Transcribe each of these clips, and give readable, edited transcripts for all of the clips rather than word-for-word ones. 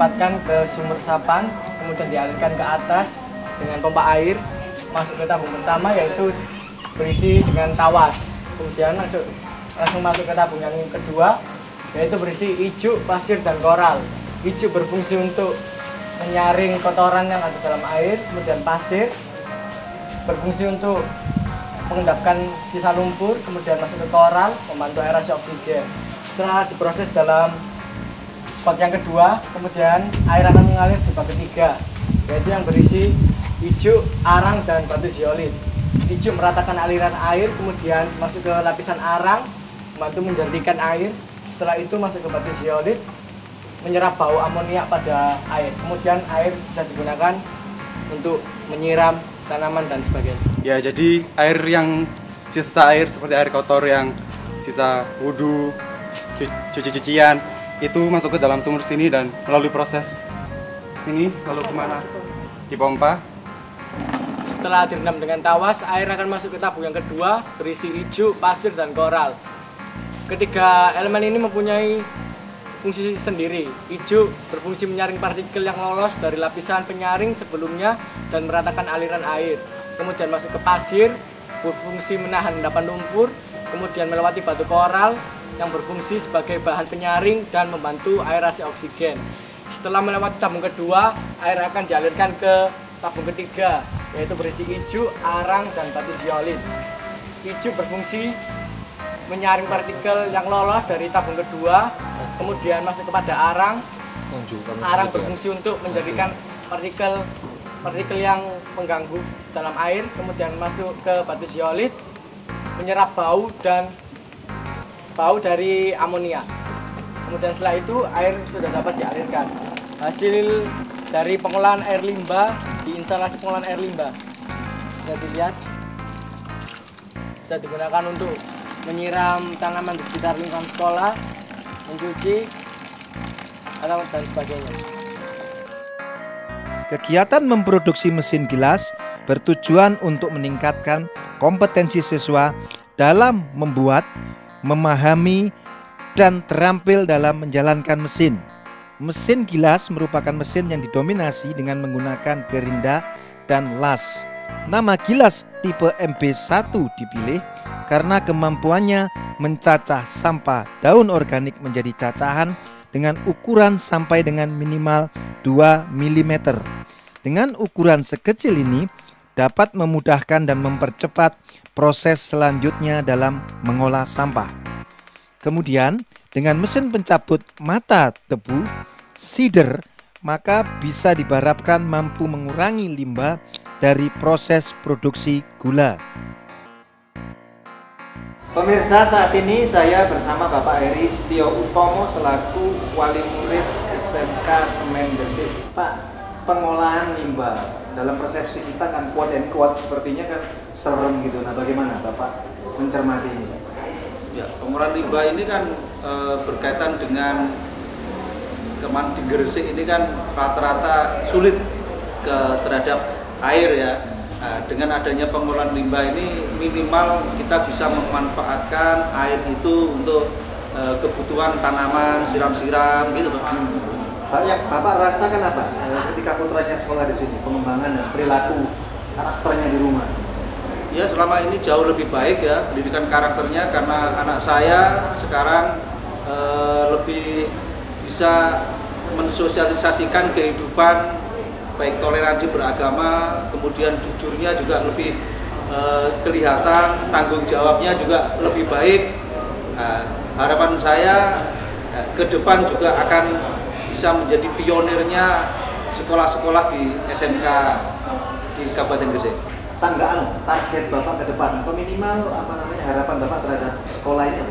ditempatkan ke sumber resapan, kemudian dialirkan ke atas dengan pompa air masuk ke tabung pertama, yaitu berisi dengan tawas. Kemudian langsung masuk ke tabung yang kedua, yaitu berisi ijuk, pasir, dan koral. Ijuk berfungsi untuk menyaring kotoran yang ada dalam air, kemudian pasir berfungsi untuk mengendapkan sisa lumpur, kemudian masuk ke koral membantu aerasi oksigen. Setelah diproses dalam bak yang kedua, kemudian air akan mengalir di bak ketiga, yaitu yang berisi ijuk, arang, dan batu zeolit. Ijuk meratakan aliran air, kemudian masuk ke lapisan arang membantu menjernihkan air. Setelah itu masuk ke batu zeolit, menyerap bau amoniak pada air. Kemudian air bisa digunakan untuk menyiram tanaman dan sebagainya. Ya, jadi air yang sisa air seperti air kotor yang sisa wudhu, cuci-cucian itu masuk ke dalam sumur sini dan melalui proses sini lalu kemana? Dipompa. Setelah direndam dengan tawas, air akan masuk ke tabung yang kedua berisi ijuk, pasir, dan koral. Ketiga elemen ini mempunyai fungsi sendiri. Ijuk berfungsi menyaring partikel yang lolos dari lapisan penyaring sebelumnya dan meratakan aliran air. Kemudian masuk ke pasir, berfungsi menahan endapan lumpur. Kemudian melewati batu koral yang berfungsi sebagai bahan penyaring dan membantu aerasi oksigen. Setelah melewati tabung kedua, air akan dialirkan ke tabung ketiga, yaitu berisi ijuk, arang, dan batu zeolit. Ijuk berfungsi menyaring partikel yang lolos dari tabung kedua, kemudian masuk kepada arang. Arang berfungsi untuk menjadikan partikel yang mengganggu dalam air, kemudian masuk ke batu zeolit, menyerap bau dari amonia. Kemudian setelah itu air sudah dapat dialirkan. Hasil dari pengolahan air limbah di instalasi pengolahan air limbah bisa dilihat, bisa digunakan untuk menyiram tanaman di sekitar lingkungan sekolah, mencuci, dan sebagainya. Kegiatan memproduksi mesin gilas bertujuan untuk meningkatkan kompetensi siswa dalam membuat, memahami, dan terampil dalam menjalankan mesin. Mesin gilas merupakan mesin yang didominasi dengan menggunakan gerinda dan las. Nama gilas tipe MB1 dipilih karena kemampuannya mencacah sampah daun organik menjadi cacahan dengan ukuran sampai dengan minimal 2 mm. Dengan ukuran sekecil ini dapat memudahkan dan mempercepat proses selanjutnya dalam mengolah sampah. Kemudian dengan mesin pencabut mata tebu, seeder, maka bisa diharapkan mampu mengurangi limbah dari proses produksi gula. Pemirsa, saat ini saya bersama Bapak Heri Setio Utomo selaku wali murid SMK Semen Gresik. Pak, pengolahan limbah dalam persepsi kita kan quote and quote sepertinya kan serem gitu. Nah, bagaimana Bapak mencermati ini? Ya, pengolahan limbah ini kan berkaitan dengan di Gresik ini kan rata-rata sulit terhadap air ya. Dengan adanya pengolahan limbah ini minimal kita bisa memanfaatkan air itu untuk kebutuhan tanaman, siram-siram gitu Pak. Pak, yang Bapak rasakan apa ketika putranya sekolah di sini, pengembangan dan perilaku karakternya di rumah? Ya, selama ini jauh lebih baik ya pendidikan karakternya, karena anak saya sekarang lebih bisa mensosialisasikan kehidupan, baik toleransi beragama, kemudian jujurnya juga lebih kelihatan, tanggung jawabnya juga lebih baik. Harapan saya ke depan juga akan bisa menjadi pionirnya sekolah-sekolah di SMK di Kabupaten Gresik. Tanggaan target Bapak ke depan atau minimal harapan Bapak terhadap sekolah ini?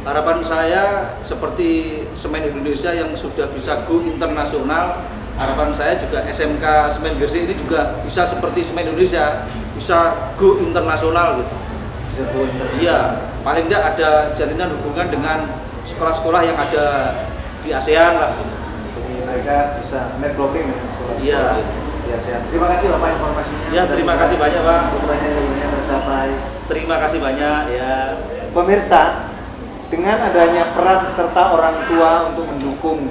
Harapan saya seperti Semen Indonesia yang sudah bisa go internasional, harapan saya juga SMK Semen Gresik ini juga bisa seperti Semen Indonesia, bisa go internasional gitu. Bisa go internasional. Iya, paling tidak ada jalinan hubungan dengan sekolah-sekolah yang ada di ASEAN lah. Jadi mereka bisa networking dengan sekolah-sekolah. Iya. Di ASEAN. Terima kasih Bapak informasinya. Ya, terima kasih banyak Pak. Putranya nilainya tercapai. Terima kasih banyak ya. Pemirsa, dengan adanya peran serta orang tua untuk mendukung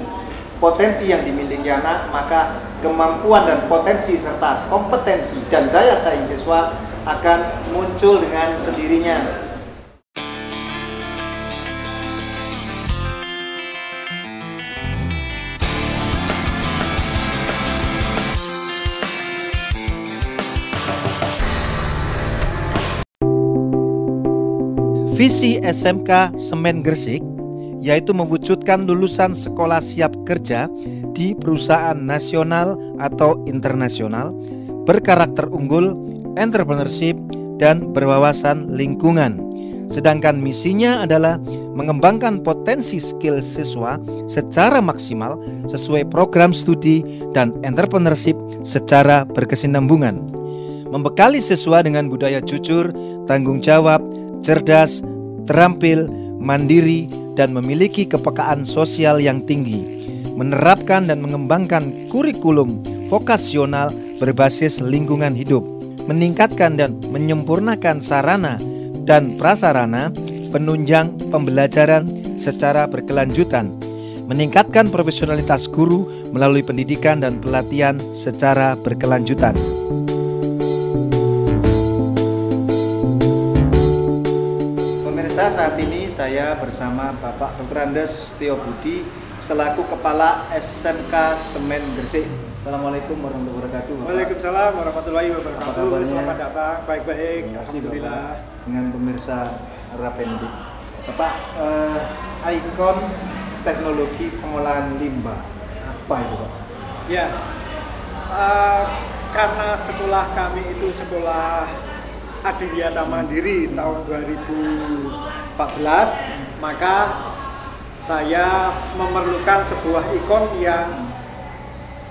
potensi yang dimiliki anak, maka kemampuan dan potensi serta kompetensi dan daya saing siswa akan muncul dengan sendirinya. Visi SMK Semen Gresik yaitu mewujudkan lulusan sekolah siap kerja di perusahaan nasional atau internasional berkarakter unggul, entrepreneurship, dan berwawasan lingkungan. Sedangkan misinya adalah mengembangkan potensi skill siswa secara maksimal sesuai program studi dan entrepreneurship secara berkesinambungan. Membekali siswa dengan budaya jujur, tanggung jawab, cerdas, terampil, mandiri, dan memiliki kepekaan sosial yang tinggi. Menerapkan dan mengembangkan kurikulum vokasional berbasis lingkungan hidup. Meningkatkan dan menyempurnakan sarana dan prasarana penunjang pembelajaran secara berkelanjutan. Meningkatkan profesionalitas guru melalui pendidikan dan pelatihan secara berkelanjutan. Saat ini saya bersama Bapak Dr. Andes Tio Budi selaku Kepala SMK Semen Gresik. Assalamualaikum warahmatullahi wabarakatuh. Bapak. Waalaikumsalam warahmatullahi wabarakatuh. Selamat datang. Baik-baik. Alhamdulillah. Dengan pemirsa Rapendi. Bapak, ikon teknologi pengolahan limbah apa itu, Pak? Ya, karena sekolah kami itu sekolah Adiwiyata Mandiri tahun 2014, maka saya memerlukan sebuah ikon yang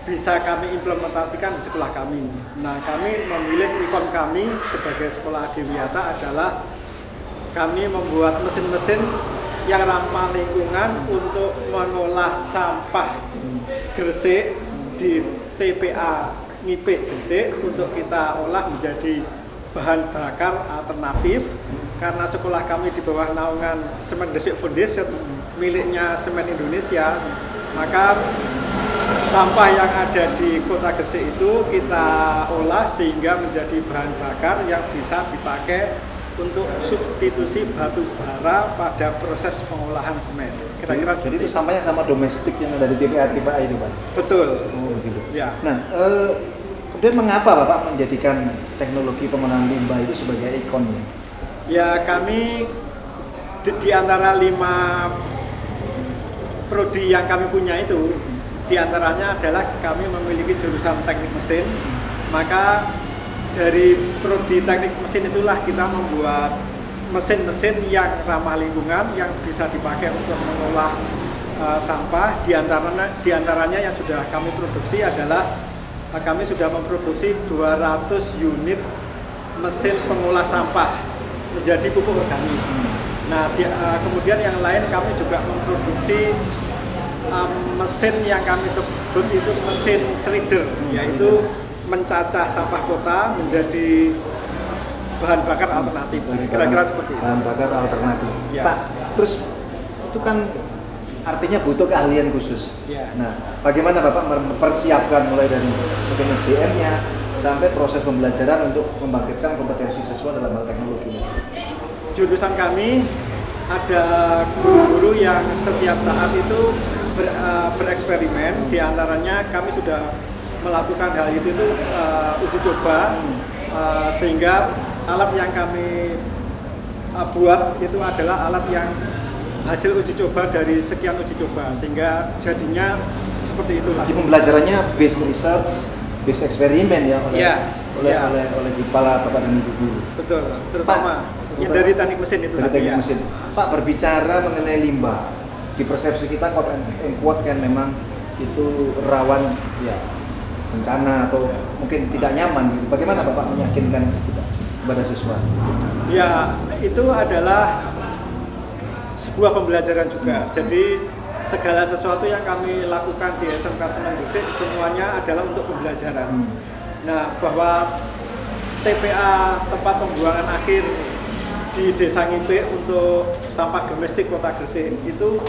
bisa kami implementasikan di sekolah kami. Nah, kami memilih ikon kami sebagai sekolah Adiwiyata adalah kami membuat mesin-mesin yang ramah lingkungan untuk mengolah sampah Gresik di TPA Ngipik Gresik untuk kita olah menjadi bahan bakar alternatif. Karena sekolah kami di bawah naungan Semen Gresik Foundation miliknya Semen Indonesia, maka sampah yang ada di kota Gresik itu kita olah sehingga menjadi bahan bakar yang bisa dipakai untuk substitusi batu bara pada proses pengolahan semen. Kira-kira jadi itu sampahnya sama domestik yang ada di TPA itu, Pak? Betul. Oh, gitu. Ya. Nah, kemudian mengapa Bapak menjadikan teknologi pengolahan limbah itu sebagai ikonnya? Ya, kami di antara 5 prodi yang kami punya itu, di antaranya adalah kami memiliki jurusan teknik mesin. Maka dari prodi teknik mesin itulah kita membuat mesin-mesin yang ramah lingkungan yang bisa dipakai untuk mengolah sampah. Di antaranya yang sudah kami produksi adalah kami sudah memproduksi 200 unit mesin pengolah sampah menjadi pupuk organik. Nah, kemudian yang lain kami juga memproduksi mesin yang kami sebut itu mesin shredder, yaitu mencacah sampah kota menjadi bahan bakar alternatif. Kira-kira seperti itu. Bahan bakar alternatif. Ya. Pak, terus itu kan artinya butuh keahlian khusus. Ya. Nah, bagaimana Bapak mempersiapkan mulai dari mungkin SDM-nya sampai proses pembelajaran untuk membangkitkan kompetensi siswa dalam hal teknologi? Jurusan kami ada guru-guru yang setiap saat itu bereksperimen. Di antaranya kami sudah melakukan hal itu uji coba, sehingga alat yang kami buat itu adalah alat yang hasil uji coba dari sekian uji coba, sehingga jadinya seperti itulah. Jadi pembelajarannya based research, based eksperimen ya oleh kepala Bapak dan Ibu guru. Betul, terutama ya dari teknik mesin itu. Dari teknik mesin. Pak, berbicara mengenai limbah, di persepsi kita kuat kan memang itu rawan ya bencana atau mungkin tidak nyaman gitu. Bagaimana Bapak meyakinkan kepada siswa? Ya, itu adalah sebuah pembelajaran juga. Jadi segala sesuatu yang kami lakukan di SMK Semen Gresik semuanya adalah untuk pembelajaran. Nah, bahwa TPA tempat pembuangan akhir di Desa Ngipik untuk sampah domestik Kota Gresik itu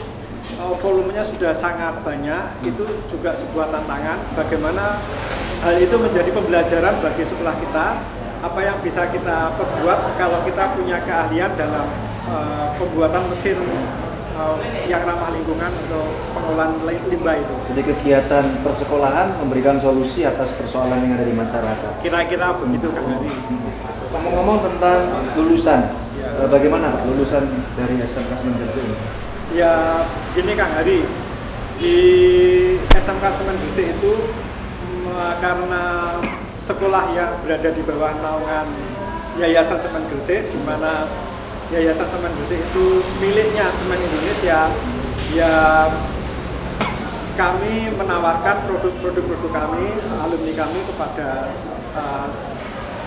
volumenya sudah sangat banyak, itu juga sebuah tantangan. Bagaimana hal itu menjadi pembelajaran bagi sekolah kita, apa yang bisa kita perbuat kalau kita punya keahlian dalam pembuatan mesin yang ramah lingkungan untuk pengolahan limbah itu. Jadi kegiatan persekolahan memberikan solusi atas persoalan yang ada di masyarakat. Kira-kira begitu Kang Hari. Ngomong-ngomong tentang lulusan, bagaimana Pak lulusan dari SMK Semen Gresik ini? Ya, gini Kang Hari, di SMK Semen Gresik itu karena sekolah yang berada di bawah naungan Yayasan Semen Gresik, di mana Yayasan Semen Gresik itu miliknya Semen Indonesia, ya kami menawarkan produk-produk kami, alumni kami kepada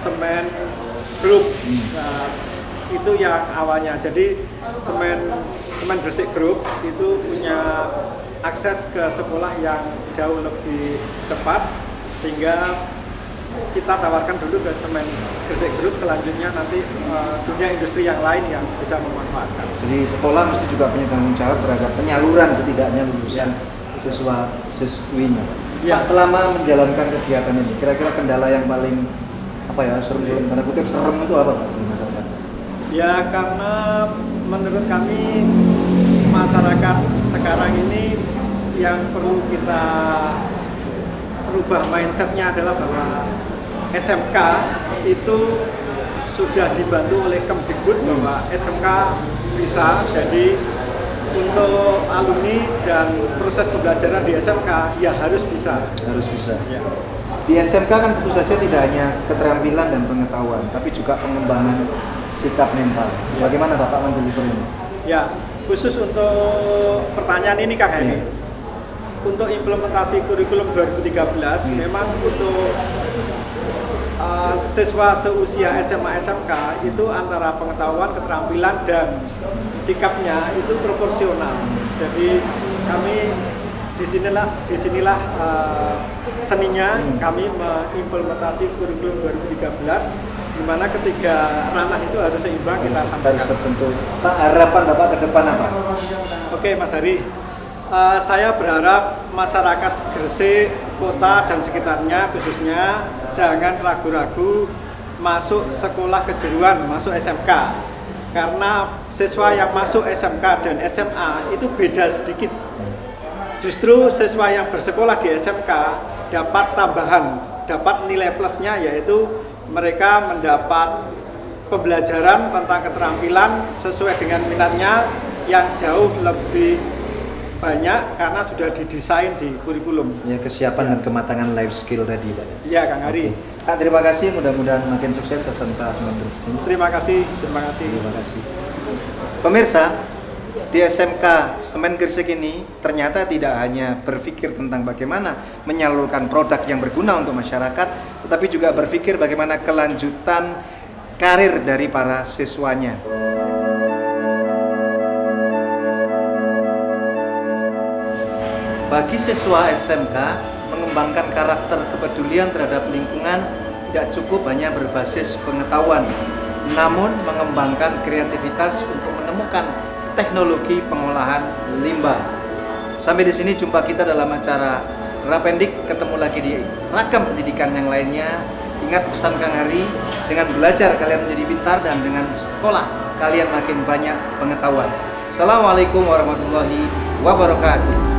Semen Group. Itu yang awalnya. Jadi Semen Gresik Group itu punya akses ke sekolah yang jauh lebih cepat, sehingga kita tawarkan dulu ke Semen Gresik Group, selanjutnya nanti dunia industri yang lain yang bisa memanfaatkan. Jadi sekolah mesti juga punya tanggung jawab terhadap penyaluran setidaknya lulusan siswinya. Ya. Pak, selama menjalankan kegiatan ini, kira-kira kendala yang paling serem itu apa Pak di masyarakat? Ya, karena menurut kami masyarakat sekarang ini yang perlu kita rubah mindsetnya adalah bahwa SMK itu sudah dibantu oleh Kemdikbud bahwa SMK bisa, jadi untuk alumni dan proses pembelajaran di SMK ya harus bisa. Harus bisa. Ya. Di SMK kan tentu saja tidak hanya keterampilan dan pengetahuan, tapi juga pengembangan sikap mental. Bagaimana Bapak mendeliver ini? Ya, khusus untuk pertanyaan ini Kang Heni. Untuk implementasi kurikulum 2013 memang untuk siswa seusia SMA SMK itu antara pengetahuan, keterampilan dan sikapnya itu proporsional. Jadi kami disinilah seninya kami mengimplementasi kurikulum 2013, di mana ketiga ranah itu harus seimbang kita sampaikan. Harus tersentuh. Pak, harapan Bapak ke depan apa? Oke Mas Hari, saya berharap masyarakat Gresik, kota dan sekitarnya khususnya jangan ragu-ragu masuk sekolah kejuruan, masuk SMK. Karena siswa yang masuk SMK dan SMA itu beda sedikit. Justru siswa yang bersekolah di SMK dapat tambahan, dapat nilai plusnya, yaitu mereka mendapat pembelajaran tentang keterampilan sesuai dengan minatnya yang jauh lebih banyak karena sudah didesain di kurikulum. Ya, kesiapan dan kematangan life skill tadi Pak. Iya Kang Hari. Kak, terima kasih, mudah-mudahan makin sukses SMK Semen Gresik ini. Terima kasih. Terima kasih. Pemirsa, di SMK Semen Gresik ini ternyata tidak hanya berpikir tentang bagaimana menyalurkan produk yang berguna untuk masyarakat, tetapi juga berpikir bagaimana kelanjutan karir dari para siswanya. Bagi siswa SMK, mengembangkan karakter kepedulian terhadap lingkungan tidak cukup hanya berbasis pengetahuan, namun mengembangkan kreativitas untuk menemukan teknologi pengolahan limbah. Sampai di sini jumpa kita dalam acara Rapendik, ketemu lagi di ragam pendidikan yang lainnya. Ingat pesan Kang Hari, dengan belajar kalian menjadi pintar dan dengan sekolah kalian makin banyak pengetahuan. Assalamualaikum warahmatullahi wabarakatuh.